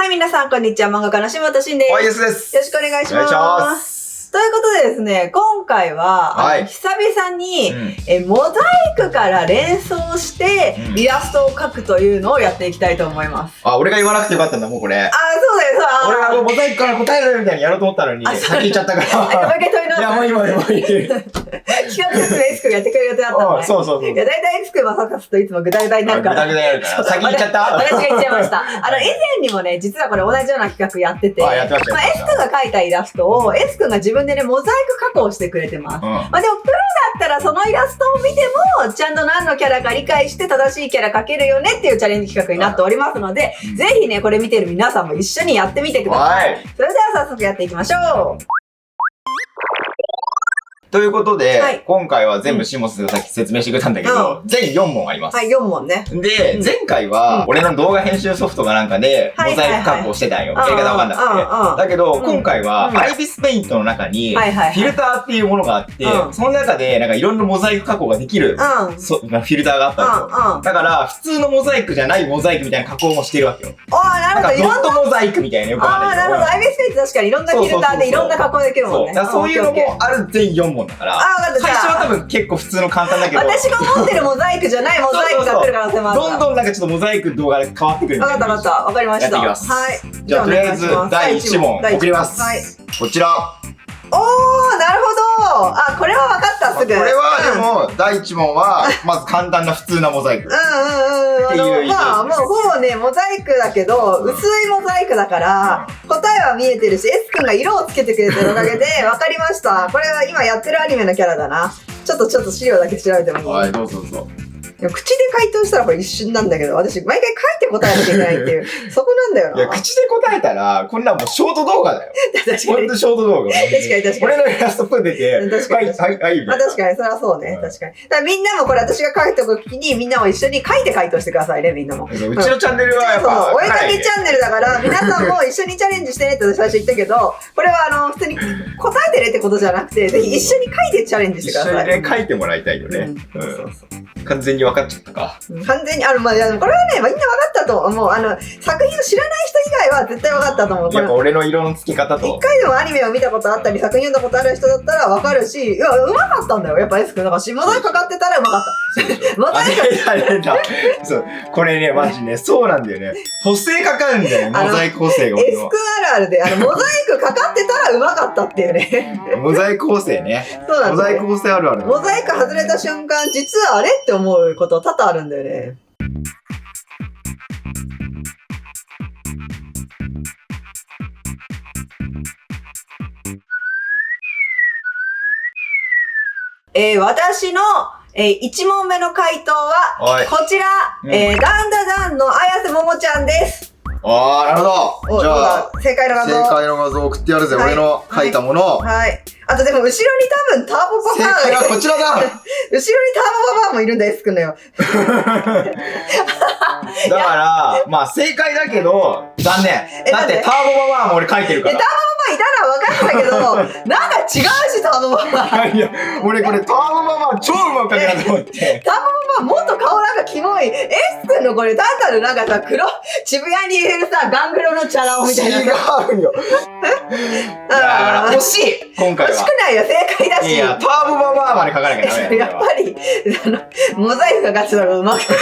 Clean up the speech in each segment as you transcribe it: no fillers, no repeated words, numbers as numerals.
はい、皆さん、こんにちは。漫画家の下田慎です。はい、です。よろしくお願いします。お願いします。ということでですね、今回は、久々に、モザイクから連想して、イラストを描くというのをやっていきたいと思います。あ、俺が言わなくてよかったんだ、もうこれ。そうだよ、俺はもうモザイクから答えるみたいにやろうと思ったのに、先言っちゃったから。もう一回問い直す。いや、もう今でもいい。企画説明 S 君がやってくれる予定だったのね。そう。いや、だいたい S 君は探すといつもグダグダになるから。グダグダやるから。先言っちゃった？私が言っちゃいました。以前にもね、実はこれ同じような企画やってて、やってました。S 君が描いたイラストを、S 君が自分でね、モザイク加工してくれてます。でも、プロだったらそのイラストを見ても、ちゃんと何のキャラか理解して正しいキャラ描けるよねっていうチャレンジ企画になっておりますので、ぜひね、これ見てる皆さんも一緒にやってみてください。それでは早速やっていきましょう。ということで、今回は全部シモスがさっき説明してくれたんだけど、全4問あります。はい、4問ね。で、前回は、俺の動画編集ソフトかなんかで、モザイク加工してたんよ。やり方わかんなくて。だけど、今回は、アイビスペイントの中に、フィルターっていうものがあって、その中で、なんかいろんなモザイク加工ができる、フィルターがあったんですよ。だから、普通のモザイクじゃないモザイクみたいな加工もしてるわけよ。なるほど。ドットモザイクみたいなよくわかんないけど。なるほど。アイビスペイント確かにいろんなフィルターでいろんな加工できるもんね。そういうのもある全4問だから。最初は多分結構普通の簡単だけど。私が持ってるモザイクじゃないモザイクが来る可能性もある。どんどんなんかちょっとモザイク動画で変わってくる。わかった。わかりました。やっていきます。はい。じゃあとりあえず第1問送ります。はい。こちら。なるほど。これは分かった、すぐ。これはでも、第1問は、まず簡単な普通なモザイク。まあ、もうほぼね、モザイクだけど、薄いモザイクだから、答えは見えてるし、S 君が色をつけてくれてるおかげで、分かりました。これは今やってるアニメのキャラだな。ちょっと資料だけ調べてもいい？はい、どうぞ。口で回答したらこれ一瞬なんだけど、私毎回書いて答えなきゃいけないっていう、そこなんだよな。いや、口で答えたら、こんなんもうショート動画だよ。確かに。ほんとショート動画。確かに。俺のイラストプ出て、確かに。はい、確かに、それはそうね。確かに。だからみんなもこれ私が書いた時に、みんなも一緒に書いて回答してくださいね、みんなも。うちのチャンネルはやっぱ。お絵かきチャンネルだから、皆さんも一緒にチャレンジしてねって最初言ったけど、これは普通に答えてねってことじゃなくて、ぜひ一緒に書いてチャレンジしてください。一緒にね、書いてもらいたいよね。完全に分かっちゃったか。完全に、これはね、みんな分かったと思う。作品を知らない人以外は絶対分かったと思う。やっぱ俺の色の付け方と。一回でもアニメを見たことあったり、作品読んだことある人だったら分かるし、いや、上手かったんだよ。やっぱ S 君。だから、モザイクかかってたら上手かった。モザイクそう。これね、マジね、そうなんだよね。補正かかるんだよ、モザイク補正が。S 君あるあるで、モザイクかかってたら上手かったっていうね。モザイク補正ね。そうなんだ。モザイク補正あるある。モザイク外れた瞬間、実はあれって思うこと多々あるんだよね。私の、1問目の回答は、こちら、ダンダダンの綾瀬ももちゃんです。なるほど。じゃあ、正解の画像。正解の画像送ってやるぜ、俺の書いたもの。はい。あとでも、後ろに多分ターボパパー。正解はこちらだ。後ろにターボパパーもいるんだ、S 君のよ。だから、まあ正解だけど、残念。だってターボパパーも俺書いてるから。ターボパパーいたら分かったけど、なんか違うし、ターボパパー。いや、俺これターボパパー超うまく書けたと思って。ターボパパーもっと顔なんかキモい。S 君のこれ、単なるなんかさ、渋谷にいるさ、ガングロのチャラ男みたいな。違うよ。だから惜しい、今回は。惜しくないよ、正解だし。いや、ターボパパーまで書かなきゃダメやっぱり、モザイクが勝つのがうまくて。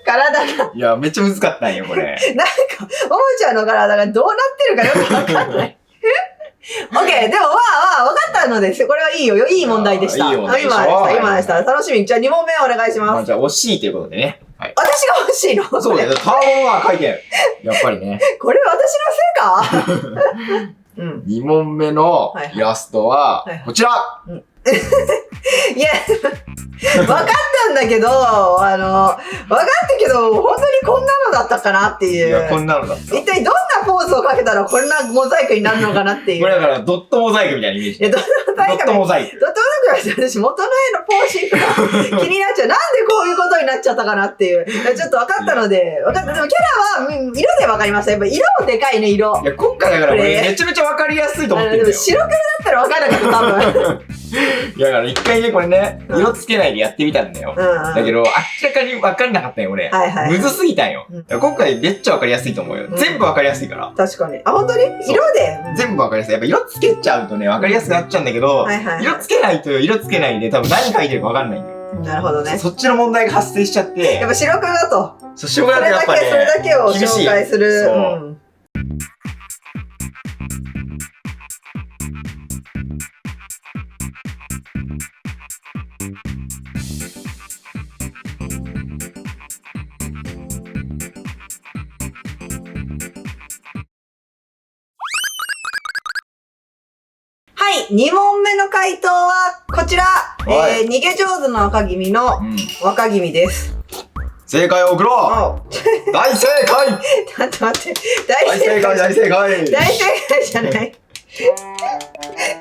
体が。いや、めっちゃ難かったんよ、これ。なんか、ももちゃんの体がどうなってるかよくわかんない。オッケー、でも分かったのです。これはいいよ。いい問題でした。今でした。楽しみ。じゃあ2問目お願いします。じゃあ惜しいということでね。私が惜しいの？そうだよ。ターボは書いてある。やっぱりね。これ私のせいか2問目のイラストは、こちら。いや、分かったんだけど、分かったけど、本当にこんなのだったかなっていう。いや、こんなのだった。一体どんなポーズをかけたらこんなモザイクになるのかなっていう。これだからドットモザイクみたいなイメージ。いや、ドットモザイク。ドットモザイクは私元の絵のポージングが気になっちゃう。なんでこういういうことになっちゃったかなっていう。ちょっと分かったので、分かった。でもキャラは、色で分かりました。やっぱ色もでかいね、色。いや、今回だから俺めちゃめちゃ分かりやすいと思ってるんだよ。でも白黒だったら分かんなかった、多分。いや、だから一回ね、これね、色つけないでやってみたんだよ。だけど、明らかに分かんなかったよ、俺。むずすぎたんよ。今回めっちゃ分かりやすいと思うよ。全部分かりやすいから。確かに。あ、本当に色で全部分かりやすい。やっぱ色つけちゃうとね、分かりやすくなっちゃうんだけど、色つけないと色つけないで多分何書いてるか分かんないんだよ。なるほどね。そっちの問題が発生しちゃって。やっぱ白黒だと。そう、白黒だとやっぱね、それだけを紹介する。はい、2問目の回答はこちら。逃げ上手の若君の若君です。正解を送ろう。大正解。ちょっと待って。大正解、大正解。大正解じゃない。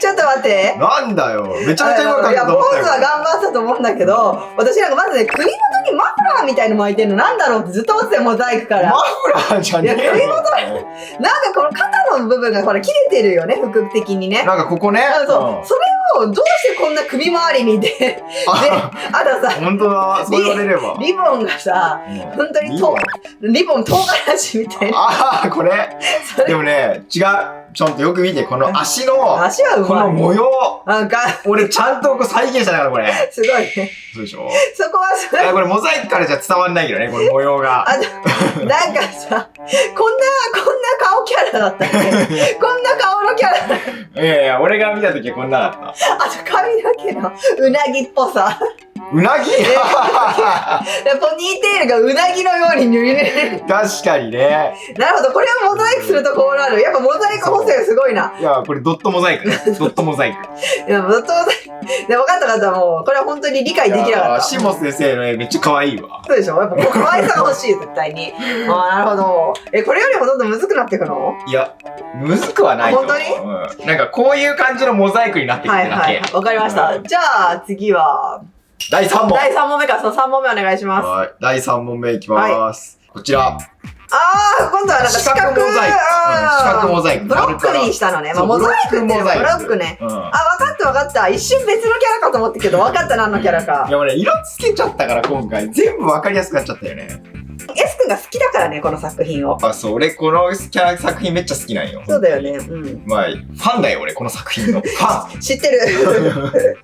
ちょっと待って。なんだよ。めちゃめちゃうまかったと思ったよ。ポーズは頑張ったと思うんだけど、私なんかまずね、首元にマフラーみたいの巻いてんのなんだろうってずっと思ってたよ、モザイクから。マフラーじゃねえよ。首元、なんかこの肩の部分がほら切れてるよね、服的にね。なんかここね。そう。それをどうしてこんな首周りにで、で、あとさ、本当だ、そう言われれば。リボンがさ、本当にリボン唐辛子みたいな。ああ、これ。でもね、違う。ちょっとよく見て、この足の、この模様。俺ちゃんと再現したから、これ。すごいね。そうでしょ。そこはそれ。これモザイクからじゃ伝わんないけどね、この模様が。なんかさ、こんな顔キャラだったっけこんな顔のキャラ。いやいや、俺が見たときはこんなだった。あと髪の毛のうなぎっぽさ。うなぎポニーテールがうなぎのように塗りれる。確かにね。なるほど、これをモザイクするとこうなる。やっぱモザイク補正すごいな。いや、これドットモザイクね。ドットモザイク。いや、ドットモザイク。で、分かった方はもう、これは本当に理解できなかった。シモス先生の絵めっちゃ可愛いわ。そうでしょ、やっぱ可愛さが欲しい、絶対に。ああ、なるほど。これよりもどんどんむずくなっていくの？いや、むずくはないと思う。本当に？なんかこういう感じのモザイクになってくるだけ。はいはい、わかりました。じゃあ、次は、第3問。第3問目か、その3問目お願いします。はい。第3問目いきます。こちら。今度はなんか四角モザイク。四角モザイク。ブロックにしたのね。まあ、モザイクってブロックね。わかったわかった。一瞬別のキャラかと思ったけど、わかった何のキャラか。いや、俺色つけちゃったから今回。全部わかりやすくなっちゃったよね。S 君が好きだからね、この作品を。あ、そう、俺このキャラ作品めっちゃ好きなんよ。そうだよね。うん。まあ、ファンだよ、俺、この作品の。ファン。知ってる。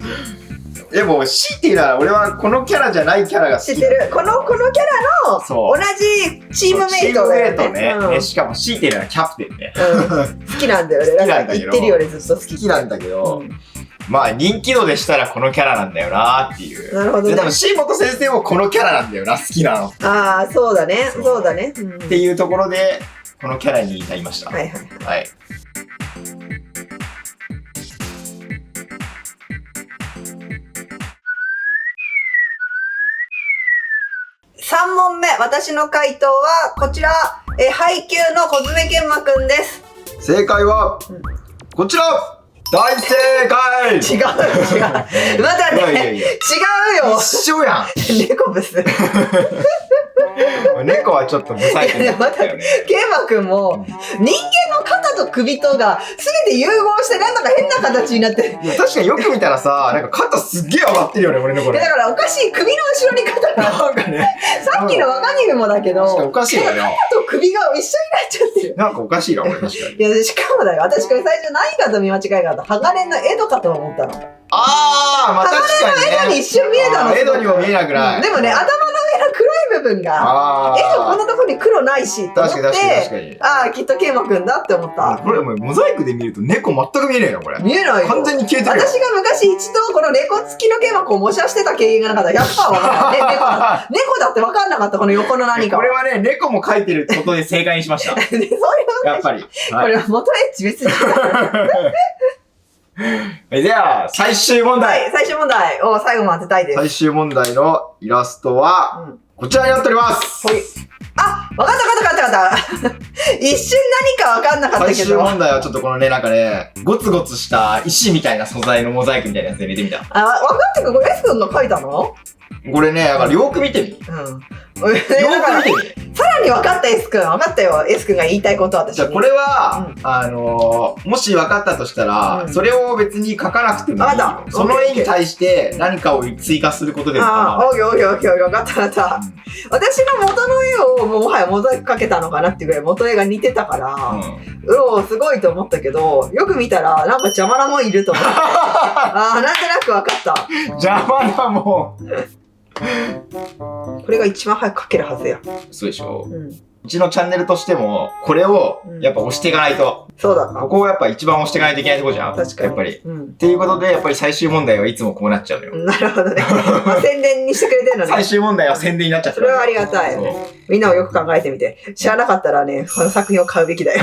でも、強いて言うなら俺はこのキャラじゃないキャラが好き。知ってる。このキャラの同じチームメイトだよね。チームメイトね。しかも強いて言うならキャプテンね。好きなんだよね。好きなんだけど。言ってるよね、ずっと好き。好きなんだけど、まあ人気度でしたらこのキャラなんだよなっていう。なるほどね。で、多分椎本先生もこのキャラなんだよな、好きなの。ああ、そうだね。そうだね。っていうところで、このキャラに至りました。はいはい。はい。3問目、私の回答はこちら、配給の小爪研磨くんです。正解は、こちら大正解。違う。まだね、違うよ。一緒やん。猫ブス。猫はちょっとブサイクになったよね。ケンマくんも、人間の肩と首とが全て融合してなんだか変な形になってる。いや、確かによく見たらさ、なんか肩すっげえ上がってるよね、俺のこれ。だからおかしい、首の後ろに肩が。なんかね。さっきの若君もだけど、おかしいよね。肩と首が一緒になっちゃってる。なんかおかしいな、俺確かに。いや、しかもだよ、私これ最初何かと見間違いがあった。鋼の江戸かと思ったの。あー、まあ確かにね。鋼の江戸に一瞬見えたの。江戸にも見えなくない。でもね、頭の上の黒い部分が、江戸こんなとこに黒ないし、と思って、きっとケンマくんだって思った。これもモザイクで見ると猫全く見えないの、これ。見えないよ。完全に消えてる。私が昔一度この猫付きのケンマくんを模写してた経験がなかったら100%わかんない。猫だってわかんなかった、この横の何か。これはね、猫も描いてることで正解にしました。やっぱり。これは元エッチ別に。では、最終問題。最終問題を最後まで当てたいです。最終問題のイラストは、こちらになっております。ほい。あ、わかった。一瞬何かわかんなかったけど。最終問題はちょっとこのね、なんかね、ゴツゴツした石みたいな素材のモザイクみたいなやつで入れてみた。あ、わかったか、これ S 君が書いたの？これね、だからよく見てみ。よく見てみ。さらに分かった S 君。分かったよ。S 君が言いたいことは私に。じゃあこれは、もし分かったとしたら、それを別に書かなくてもいいよ。その絵に対して何かを追加することでも構わない。オッケー。分かった。私の元の絵をもはやモザイクかけたのかなっていうぐらい元絵が似てたから、すごいと思ったけど、よく見たらなんか邪魔なもんいると思って。なんとなく分かった。邪魔なもん。これが一番早く書けるはずや。そうでしょ。うちのチャンネルとしても、これをやっぱ押していかないと。そうだな。ここをやっぱ一番押していかないといけないとこじゃん。確かに。やっぱり。っていうことで、やっぱり最終問題はいつもこうなっちゃうのよ。なるほどね。宣伝にしてくれてるのね。最終問題は宣伝になっちゃってる。それはありがたい。みんなもよく考えてみて。知らなかったらね、この作品を買うべきだよ。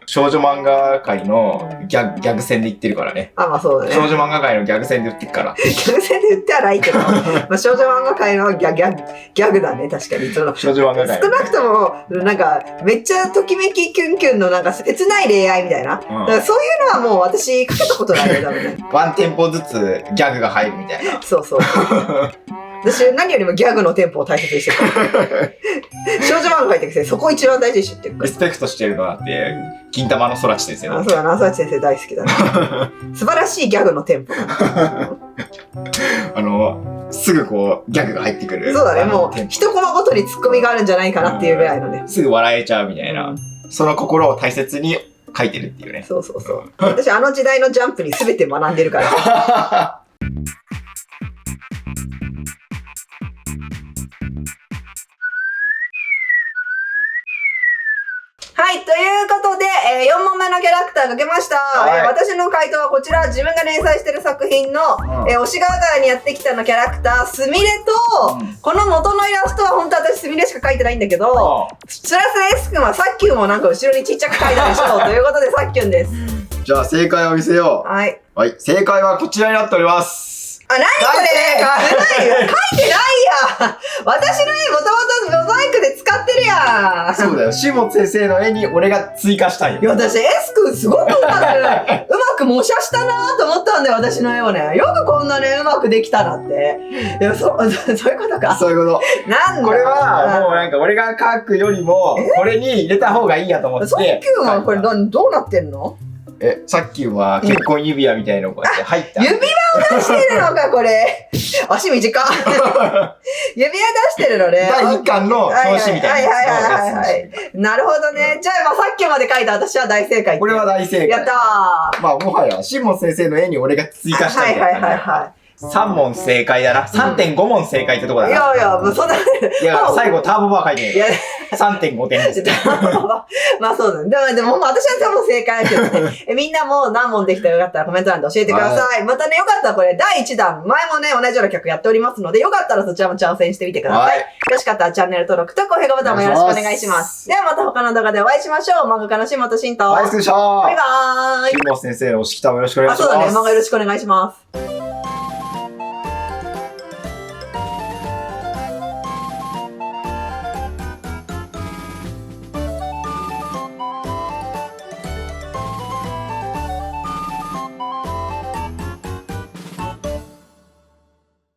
少女漫画界のギャグ戦で言ってるからね。まあそうだね。少女漫画界のギャグ戦で言ってるから。ギャグ戦で言ってはないけど、少女漫画界のギャグだね、確かに。少女漫画界。少なくとも、なんか、めっちゃときめきキュンキュンのなんか切ない恋愛みたいな。だからそういうのはもう私かけたことないよ、多分ね。ワンテンポずつギャグが入るみたいな。そう。私何よりもギャグのテンポを大切にしてるから。少女漫画描いてるくせにそこ一番大事にしてるから。リスペクトしてるのだって、金玉の空知先生の。そうだな、空知先生大好きだね。素晴らしいギャグのテンポ。すぐこう、ギャグが入ってくる。そうだね、もう、一コマごとにツッコミがあるんじゃないかなっていうぐらいのね。すぐ笑えちゃうみたいな。その心を大切に書いてるっていうね。そう。私、あの時代のジャンプに全て学んでるから。はい、ということで、4問目のキャラクターが出ました。私の回答はこちら、自分が連載してる作品の、推し川川にやってきたのキャラクター、すみれと、この元のイラストは本当私すみれしか描いてないんだけど、プラス S 君はさっきもなんか後ろにちっちゃく描いたでしょう。ということで、さっきゅんです。じゃあ正解を見せよう。はい。正解はこちらになっております。何これ書いてないや私の絵もともとモザイクで使ってるやん。そうだよ。下本先生の絵に俺が追加したんよ。いや、私 S 君すごくうまく模写したなと思ったんだよ、私の絵をね。よくこんなね、うまくできたなって。いや、そういうことか。そういうこと。なんだこれは、もうなんか俺が描くよりも、これに入れた方がいいやと思って。さっきはこれどうなってんの？さっきは結婚指輪みたいなのこうやって入った。指輪を出してるのか、これ。足短。指輪出してるのね。第1巻の表紙みたいな。はい。なるほどね。じゃあ、さっきまで書いた私は大正解。これは大正解。やったー。まあ、もはや、下本先生の絵に俺が追加したみたいな。3問正解だな。3.5 問正解ってとこだな。いや、もうそんな。いや、最後ターボバー書いてる。3.5 点です。まあそうだね。でも私は多分正解だけどね。みんなも何問できたらよかったらコメント欄で教えてください。またね、よかったらこれ第1弾、前もね、同じような曲やっておりますので、よかったらそちらも挑戦してみてください。よろしかったらチャンネル登録と高評価ボタンもよろしくお願いします。ではまた他の動画でお会いしましょう。漫画家の下本慎と。バイバーイ。バイバーイ。下本先生のおしきたもよろしくお願いします。そうだね、漫画よろしくお願いします。